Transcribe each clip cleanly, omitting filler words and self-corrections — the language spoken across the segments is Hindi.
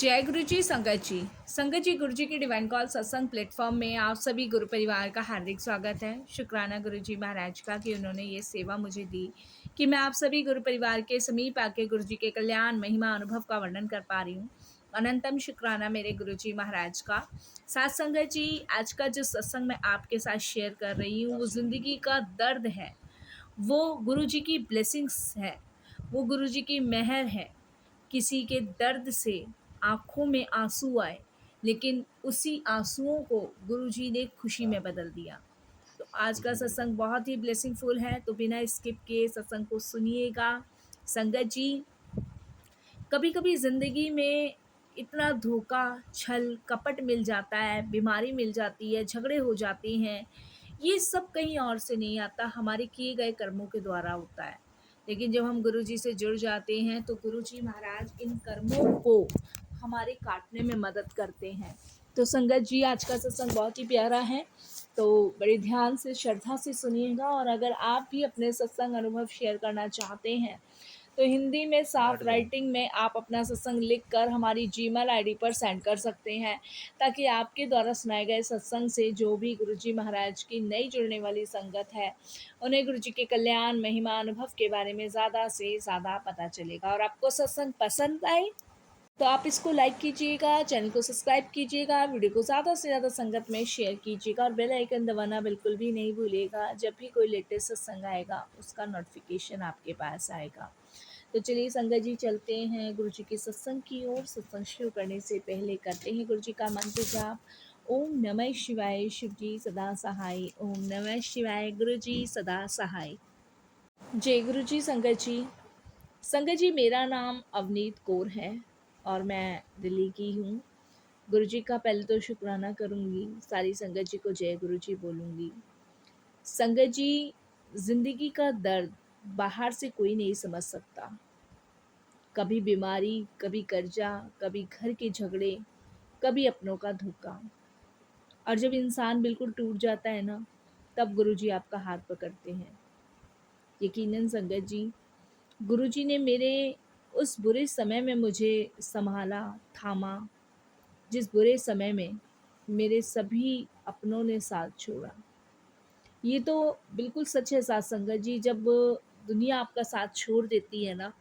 जय गुरु जी संगत जी गुरु जी की डिवाइन कॉल सत्संग प्लेटफॉर्म में आप सभी गुरु परिवार का हार्दिक स्वागत है। शुक्राना गुरु जी महाराज का कि उन्होंने ये सेवा मुझे दी कि मैं आप सभी गुरु परिवार के समीप आके गुरु जी के कल्याण महिमा अनुभव का वर्णन कर पा रही हूँ। अनंतम शुक्राना मेरे गुरु जी महाराज का। साथ संगत जी, आज का जो सत्संग मैं आपके साथ शेयर कर रही हूँ वो जिंदगी का दर्द है, वो गुरु जी की ब्लेसिंग्स है, वो गुरु जी की मेहर है। किसी के दर्द से आँखों में आँसू आए, लेकिन उसी आँसुओं को गुरुजी ने खुशी में बदल दिया। तो आज का सत्संग बहुत ही ब्लेसिंगफुल है, तो बिना स्किप किए सत्संग को सुनिएगा। संगत जी, कभी-कभी ज़िंदगी में इतना धोखा, छल, कपट मिल जाता है, बीमारी मिल जाती है, झगड़े हो जाते हैं। ये सब कहीं और से नहीं आता, हमारे किए गए कर्मों के द्वारा होता है। लेकिन जब हम गुरुजी से जुड़ जाते हैं तो गुरुजी महाराज इन कर्मों को हमारे काटने में मदद करते हैं। तो संगत जी, आज का सत्संग बहुत ही प्यारा है, तो बड़े ध्यान से, श्रद्धा से सुनिएगा। और अगर आप भी अपने सत्संग अनुभव शेयर करना चाहते हैं तो हिंदी में साफ राइटिंग में आप अपना सत्संग लिख कर हमारी जीमेल आईडी पर सेंड कर सकते हैं, ताकि आपके द्वारा सुनाए गए सत्संग से जो भी गुरुजी महाराज की नई जुड़ने वाली संगत है उन्हें गुरुजी के कल्याण महिमा अनुभव के बारे में ज़्यादा से ज़्यादा पता चलेगा। और आपको सत्संग पसंद आए तो आप इसको लाइक कीजिएगा, चैनल को सब्सक्राइब कीजिएगा, वीडियो को ज़्यादा से ज़्यादा संगत में शेयर कीजिएगा और बेल आइकन दबाना बिल्कुल भी नहीं भूलिएगा। जब भी कोई लेटेस्ट सत्संग आएगा उसका नोटिफिकेशन आपके पास आएगा। तो चलिए संगत जी, चलते हैं गुरु जी के सत्संग की ओर। सत्संग शुरू करने से पहले करते हैं गुरु जी का मंत्र जाप। ओम नमः शिवाय, शिव जी सदा सहाय। ओम नमः शिवाय, गुरु जी सदा सहाय। जय गुरु जी। संगत जी, मेरा नाम अवनीत कौर है और मैं दिल्ली की हूँ। गुरु जी का पहले तो शुक्राना करूँगी, सारी संगत जी को जय गुरु जी बोलूँगी। संगत जी, ज़िंदगी का दर्द बाहर से कोई नहीं समझ सकता। कभी बीमारी, कभी कर्जा, कभी घर के झगड़े, कभी अपनों का धोखा। और जब इंसान बिल्कुल टूट जाता है ना, तब गुरुजी आपका हाथ पकड़ते हैं। यकीनन संगत जी, गुरुजी ने मेरे उस बुरे समय में मुझे संभाला, थामा, जिस बुरे समय में मेरे सभी अपनों ने साथ छोड़ा। ये तो बिल्कुल सच है साथ संगत जी, जब दुनिया आपका साथ छोड़ देती है ना,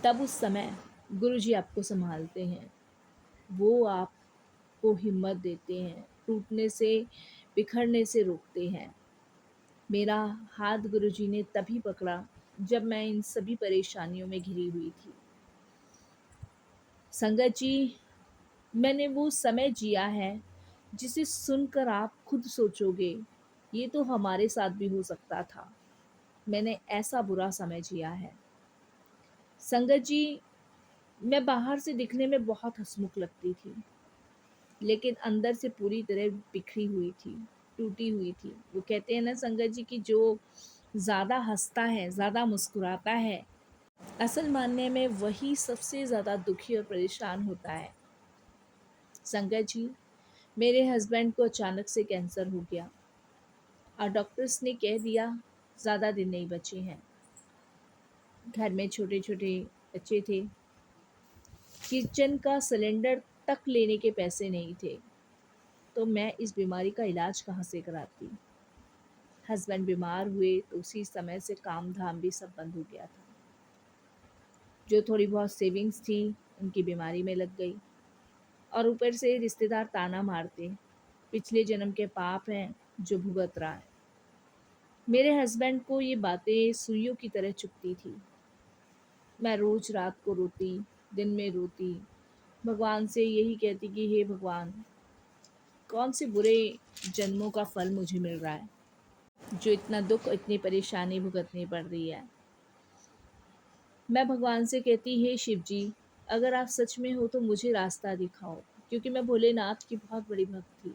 तब उस समय गुरुजी आपको संभालते हैं। वो आपको हिम्मत देते हैं, टूटने से, बिखरने से रोकते हैं। मेरा हाथ गुरुजी ने तभी पकड़ा जब मैं इन सभी परेशानियों में घिरी हुई थी। संगत जी, मैंने वो समय जिया है जिसे सुनकर आप खुद सोचोगे ये तो हमारे साथ भी हो सकता था। मैंने ऐसा बुरा समय जिया है। संगत जी, मैं बाहर से दिखने में बहुत हंसमुख लगती थी, लेकिन अंदर से पूरी तरह बिखरी हुई थी, टूटी हुई थी। वो कहते हैं ना संगत जी, कि जो ज़्यादा हंसता है, ज़्यादा मुस्कुराता है, असल मानने में वही सबसे ज़्यादा दुखी और परेशान होता है। संगत जी, मेरे हस्बैंड को अचानक से कैंसर हो गया और डॉक्टर्स ने कह दिया ज़्यादा दिन नहीं बचे हैं। घर में छोटे छोटे बच्चे थे, किचन का सिलेंडर तक लेने के पैसे नहीं थे, तो मैं इस बीमारी का इलाज कहाँ से कराती। हस्बैंड बीमार हुए तो उसी समय से काम धाम भी सब बंद हो गया था। जो थोड़ी बहुत सेविंग्स थी उनकी बीमारी में लग गई, और ऊपर से रिश्तेदार ताना मारते, पिछले जन्म के पाप हैं जो भुगत रहा है। मेरे हस्बैंड को ये बातें सुइयों की तरह चुभती थी। मैं रोज रात को रोती, दिन में रोती, भगवान से यही कहती कि हे भगवान, कौन से बुरे जन्मों का फल मुझे मिल रहा है जो इतना दुख, इतनी परेशानी भुगतनी पड़ रही है। मैं भगवान से कहती, हे शिव जी, अगर आप सच में हो तो मुझे रास्ता दिखाओ, क्योंकि मैं भोलेनाथ की बहुत बड़ी भक्त थी।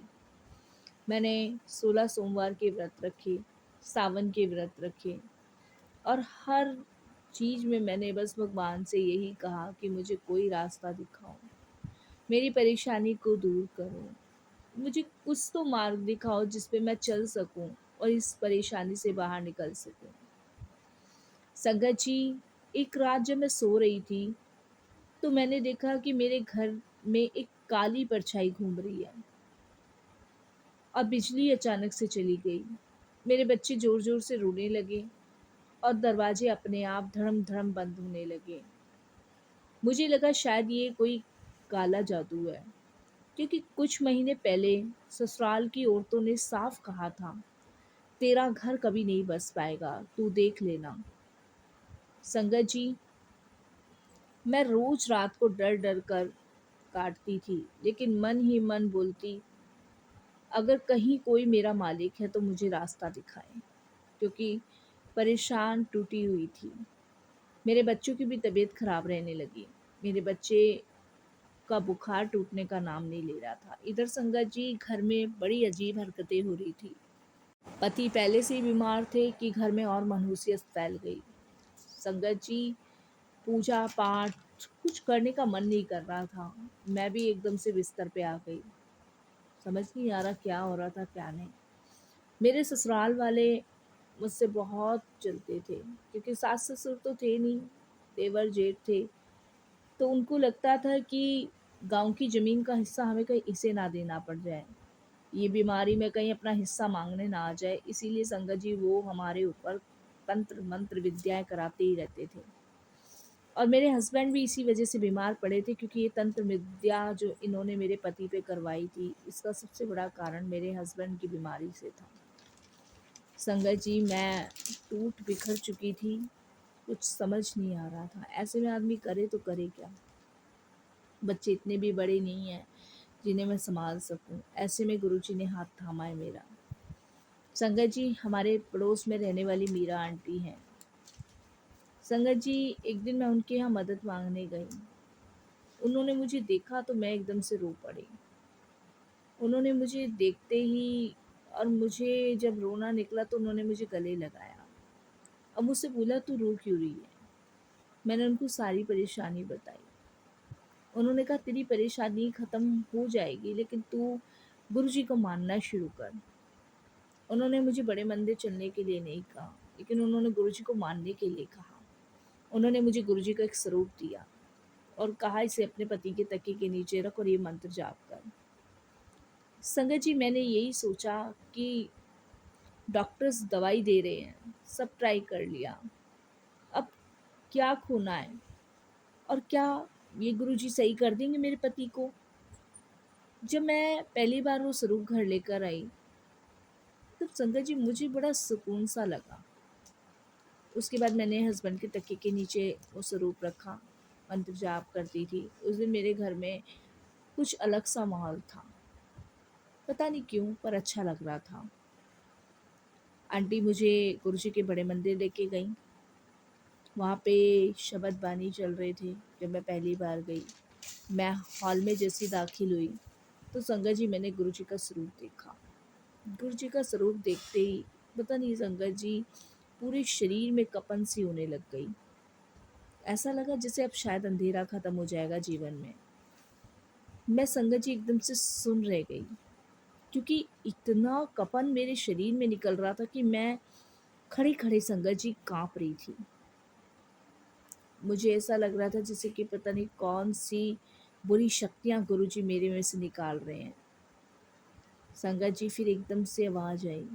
मैंने 16 सोमवार के व्रत रखे, सावन के व्रत रखे, और हर चीज़ में मैंने बस भगवान से यही कहा कि मुझे कोई रास्ता दिखाओ, मेरी परेशानी को दूर करो, मुझे कुछ तो मार्ग दिखाओ जिस पे मैं चल सकूं और इस परेशानी से बाहर निकल सकूं। संगत जी, एक रात जब मैं सो रही थी तो मैंने देखा कि मेरे घर में एक काली परछाई घूम रही है और बिजली अचानक से चली गई। मेरे बच्चे जोर जोर से रोने लगे और दरवाजे अपने आप धड़म धड़म बंद होने लगे। मुझे लगा शायद ये कोई काला जादू है, क्योंकि कुछ महीने पहले ससुराल की औरतों ने साफ कहा था, तेरा घर कभी नहीं बस पाएगा, तू देख लेना। संगत जी, मैं रोज रात को डर डर कर काटती थी, लेकिन मन ही मन बोलती, अगर कहीं कोई मेरा मालिक है तो मुझे रास्ता दिखाए, क्योंकि परेशान टूटी हुई थी। मेरे बच्चों की भी तबीयत खराब रहने लगी। मेरे बच्चे का बुखार टूटने का नाम नहीं ले रहा था। इधर संगत जी, घर में बड़ी अजीब हरकतें हो रही थी। पति पहले से ही बीमार थे कि घर में और मनहूसियत फैल गई। संगत जी, पूजा पाठ कुछ करने का मन नहीं कर रहा था। मैं भी एकदम से बिस्तर पे आ गई। समझ नहीं आ रहा क्या हो रहा था क्या नहीं। मेरे ससुराल वाले मुझसे बहुत जलते थे, क्योंकि सास ससुर तो थे नहीं, देवर जेठ थे। तो उनको लगता था कि गांव की ज़मीन का हिस्सा हमें कहीं इसे ना देना पड़ जाए, ये बीमारी में कहीं अपना हिस्सा मांगने ना आ जाए। इसीलिए संगत जी वो हमारे ऊपर तंत्र मंत्र विद्याएं कराते ही रहते थे। और मेरे हस्बैंड भी इसी वजह से बीमार पड़े थे, क्योंकि ये तंत्र विद्या जो इन्होंने मेरे पति पे करवाई थी, इसका सबसे बड़ा कारण मेरे हस्बैंड की बीमारी से था। संगत जी, मैं टूट बिखर चुकी थी, कुछ समझ नहीं आ रहा था। ऐसे में आदमी करे तो करे क्या। बच्चे इतने भी बड़े नहीं हैं जिन्हें मैं संभाल सकूं। ऐसे में गुरुजी ने हाथ थामा है मेरा। संगत जी, हमारे पड़ोस में रहने वाली मीरा आंटी हैं। संगत जी, एक दिन मैं उनके यहाँ मदद मांगने गई। उन्होंने मुझे देखा तो मैं एकदम से रो पड़ी। उन्होंने मुझे देखते ही, और मुझे जब रोना निकला तो उन्होंने मुझे गले लगाया और मुझसे बोला, तू रो क्यों रही है। मैंने उनको सारी परेशानी बताई। उन्होंने कहा, तेरी परेशानी ख़त्म हो जाएगी, लेकिन तू गुरुजी को मानना शुरू कर। उन्होंने मुझे बड़े मंदिर चलने के लिए नहीं कहा, लेकिन उन्होंने गुरुजी को मानने के लिए कहा। उन्होंने मुझे गुरुजी का एक स्वरूप दिया और कहा, इसे अपने पति के तकिए के नीचे रख और ये मंत्र जाप कर। संगत जी, मैंने यही सोचा कि डॉक्टर्स दवाई दे रहे हैं, सब ट्राई कर लिया, अब क्या खोना है। और क्या ये गुरुजी सही कर देंगे मेरे पति को। जब मैं पहली बार वो स्वरूप घर लेकर आई, तब संगत जी मुझे बड़ा सुकून सा लगा। उसके बाद मैंने हस्बैंड के तकिए के नीचे वो स्वरूप रखा, मंत्र जाप करती थी। उस दिन मेरे घर में कुछ अलग सा माहौल था, पता नहीं क्यों, पर अच्छा लग रहा था। आंटी मुझे गुरुजी के बड़े मंदिर लेके गई। वहाँ पे शबद बानी चल रहे थे। जब मैं पहली बार गई, मैं हॉल में जैसी दाखिल हुई तो संगत जी मैंने गुरुजी का स्वरूप देखा। गुरुजी का स्वरूप देखते ही पता नहीं संगत जी, पूरे शरीर में कपन सी होने लग गई। ऐसा लगा जैसे अब शायद अंधेरा खत्म हो जाएगा जीवन में। मैं संगत जी एकदम से सुन रह गई, क्योंकि इतना कपन मेरे शरीर में निकल रहा था कि मैं खड़े खड़े संगत जी कांप रही थी। मुझे ऐसा लग रहा था जैसे कि पता नहीं कौन सी बुरी शक्तियां गुरुजी मेरे में से निकाल रहे हैं। संगत जी, फिर एकदम से आवाज आई,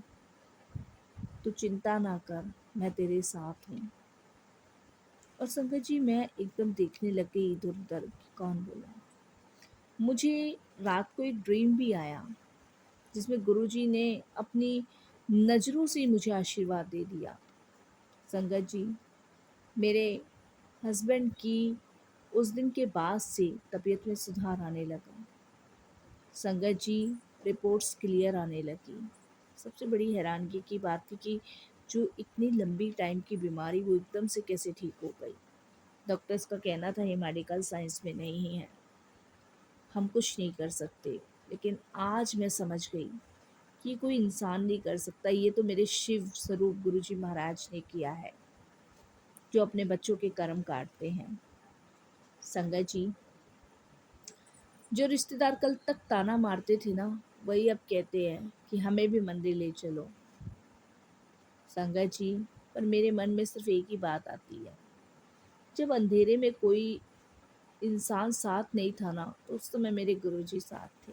तू चिंता ना कर, मैं तेरे साथ हूँ। और संगत जी, मैं एकदम देखने लग गई इधर उधर कि कौन बोला। मुझे रात को एक ड्रीम भी आया, जिसमें गुरुजी ने अपनी नज़रों से मुझे आशीर्वाद दे दिया। संगत जी, मेरे हस्बैंड की उस दिन के बाद से तबीयत में सुधार आने लगा। संगत जी, रिपोर्ट्स क्लियर आने लगी। सबसे बड़ी हैरानगी की बात थी कि जो इतनी लंबी टाइम की बीमारी, वो एकदम से कैसे ठीक हो गई। डॉक्टर्स का कहना था ये मेडिकल साइंस में नहीं है, हम कुछ नहीं कर सकते। लेकिन आज मैं समझ गई कि ये कोई इंसान नहीं कर सकता, ये तो मेरे शिव स्वरूप गुरुजी महाराज ने किया है, जो अपने बच्चों के कर्म काटते हैं। संगत जी, जो रिश्तेदार कल तक ताना मारते थे ना, वही अब कहते हैं कि हमें भी मंदिर ले चलो। संगत जी, पर मेरे मन में सिर्फ एक ही बात आती है, जब अंधेरे में कोई इंसान साथ नहीं था ना, तो उस समय मेरे गुरुजी साथ थे।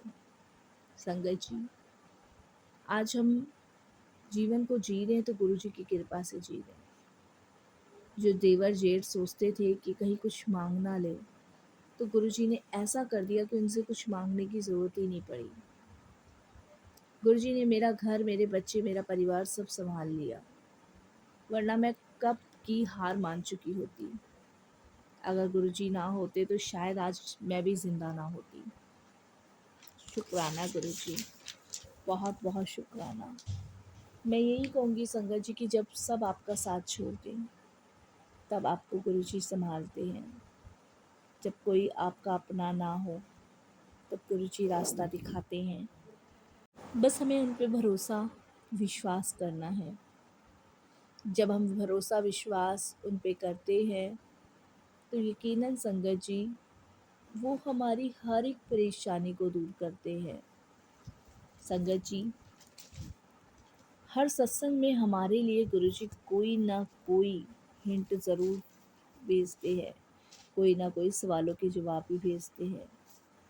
संगत जी, आज हम जीवन को जी रहे हैं तो गुरुजी की कृपा से जी रहे हैं। जो देवर जेठ सोचते थे कि कहीं कुछ मांग ना ले, तो गुरुजी ने ऐसा कर दिया कि उनसे कुछ मांगने की ज़रूरत ही नहीं पड़ी। गुरुजी ने मेरा घर, मेरे बच्चे, मेरा परिवार सब संभाल लिया, वरना मैं कब की हार मान चुकी होती। अगर गुरुजी ना होते तो शायद आज मैं भी ज़िंदा ना होती। शुक्राना गुरुजी, बहुत बहुत शुक्राना। मैं यही कहूँगी संगत जी कि जब सब आपका साथ छोड़ दें, तब आपको गुरुजी संभालते हैं। जब कोई आपका अपना ना हो, तब गुरुजी रास्ता दिखाते हैं। बस हमें उन पे भरोसा, विश्वास करना है। जब हम भरोसा, विश्वास उन पे करते हैं, तो यकीनन संगत जी, वो हमारी हर एक परेशानी को दूर करते हैं। संगत जी, हर सत्संग में हमारे लिए गुरुजी कोई ना कोई हिंट ज़रूर भेजते हैं, कोई ना कोई सवालों के जवाब भी भेजते हैं,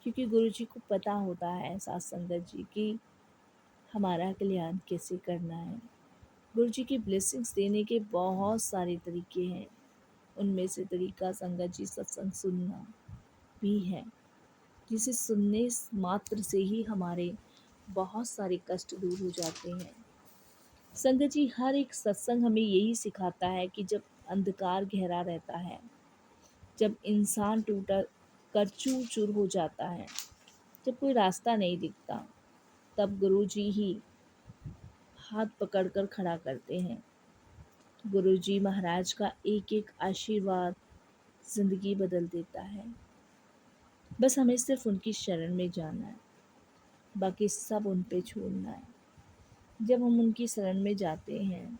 क्योंकि गुरुजी को पता होता है साथ संगत जी कि हमारा कल्याण कैसे करना है। गुरुजी की ब्लेसिंग्स देने के बहुत सारे तरीके हैं, उनमें से तरीका संगत जी सत्संग सुनना भी है, जिसे सुनने मात्र से ही हमारे बहुत सारे कष्ट दूर हो जाते हैं। संगत जी, हर एक सत्संग हमें यही सिखाता है कि जब अंधकार गहरा रहता है, जब इंसान टूटा कर चूर चूर हो जाता है, जब कोई रास्ता नहीं दिखता, तब गुरुजी ही हाथ पकड़कर खड़ा करते हैं। गुरुजी महाराज का एक एक आशीर्वाद जिंदगी बदल देता है। बस हमें सिर्फ उनकी शरण में जाना है, बाकी सब उन पे छोड़ना है। जब हम उनकी शरण में जाते हैं,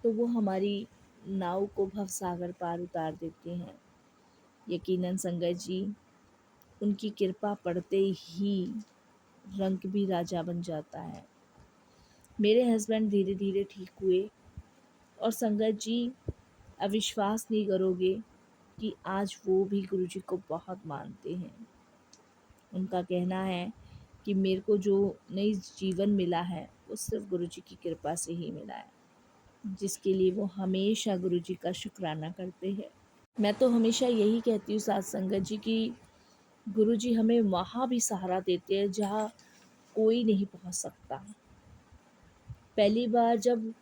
तो वो हमारी नाव को भवसागर पार उतार देते हैं। यकीनन संगत जी, उनकी कृपा पड़ते ही रंग भी राजा बन जाता है। मेरे हस्बैंड धीरे धीरे ठीक हुए, और संगत जी, अविश्वास नहीं करोगे कि आज वो भी गुरुजी को बहुत मानते हैं। उनका कहना है कि मेरे को जो नई जीवन मिला है, वो सिर्फ गुरुजी की कृपा से ही मिला है, जिसके लिए वो हमेशा गुरुजी का शुक्राना करते हैं। मैं तो हमेशा यही कहती हूँ साथ संगत जी कि गुरुजी हमें वहाँ भी सहारा देते हैं जहाँ कोई नहीं पहुँच सकता। पहली बार जब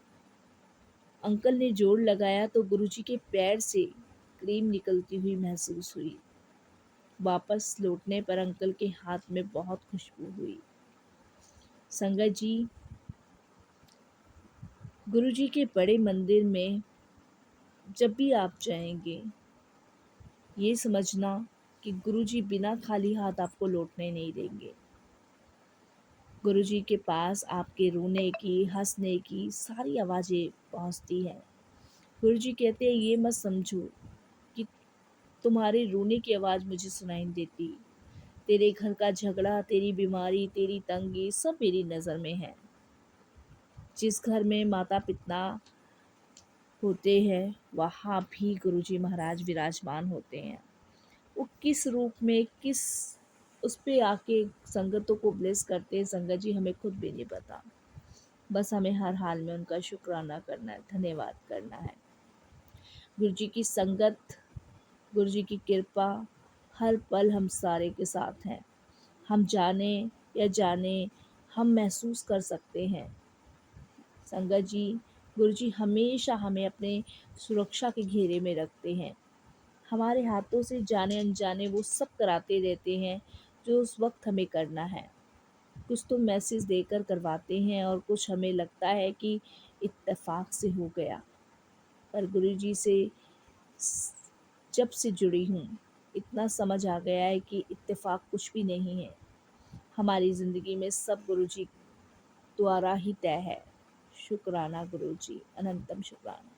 अंकल ने जोड़ लगाया, तो गुरुजी के पैर से क्रीम निकलती हुई महसूस हुई। वापस लौटने पर अंकल के हाथ में बहुत खुशबू हुई। संगत जी, गुरुजी के बड़े मंदिर में जब भी आप जाएंगे, ये समझना कि गुरुजी बिना खाली हाथ आपको लौटने नहीं देंगे। गुरुजी के पास आपके रोने की, हंसने की सारी आवाज़ें पहुंचती हैं। गुरुजी कहते हैं, ये मत समझो कि तुम्हारे रोने की आवाज़ मुझे सुनाई नहीं देती। तेरे घर का झगड़ा, तेरी बीमारी, तेरी तंगी सब मेरी नज़र में है। जिस घर में माता पिता होते हैं, वहाँ भी गुरुजी महाराज विराजमान होते हैं। वो किस रूप में, किस उस पे आके संगतों को ब्लेस करते हैं, संगत जी, हमें खुद भी नहीं पता। बस हमें हर हाल में उनका शुक्राना करना है, धन्यवाद करना है। गुरुजी की संगत, गुरुजी की कृपा हर पल हम सारे के साथ हैं। हम जाने या जाने, हम महसूस कर सकते हैं। संगत जी, गुरुजी हमेशा हमें अपने सुरक्षा के घेरे में रखते हैं। हमारे हाथों से जाने अनजाने वो सब कराते रहते हैं जो उस वक्त हमें करना है। कुछ तो मैसेज देकर करवाते हैं, और कुछ हमें लगता है कि इत्तेफाक से हो गया। पर गुरुजी से जब से जुड़ी हूँ, इतना समझ आ गया है कि इत्तेफाक कुछ भी नहीं है। हमारी ज़िंदगी में सब गुरुजी द्वारा ही तय है। शुक्राना गुरुजी, अनंतम शुक्राना।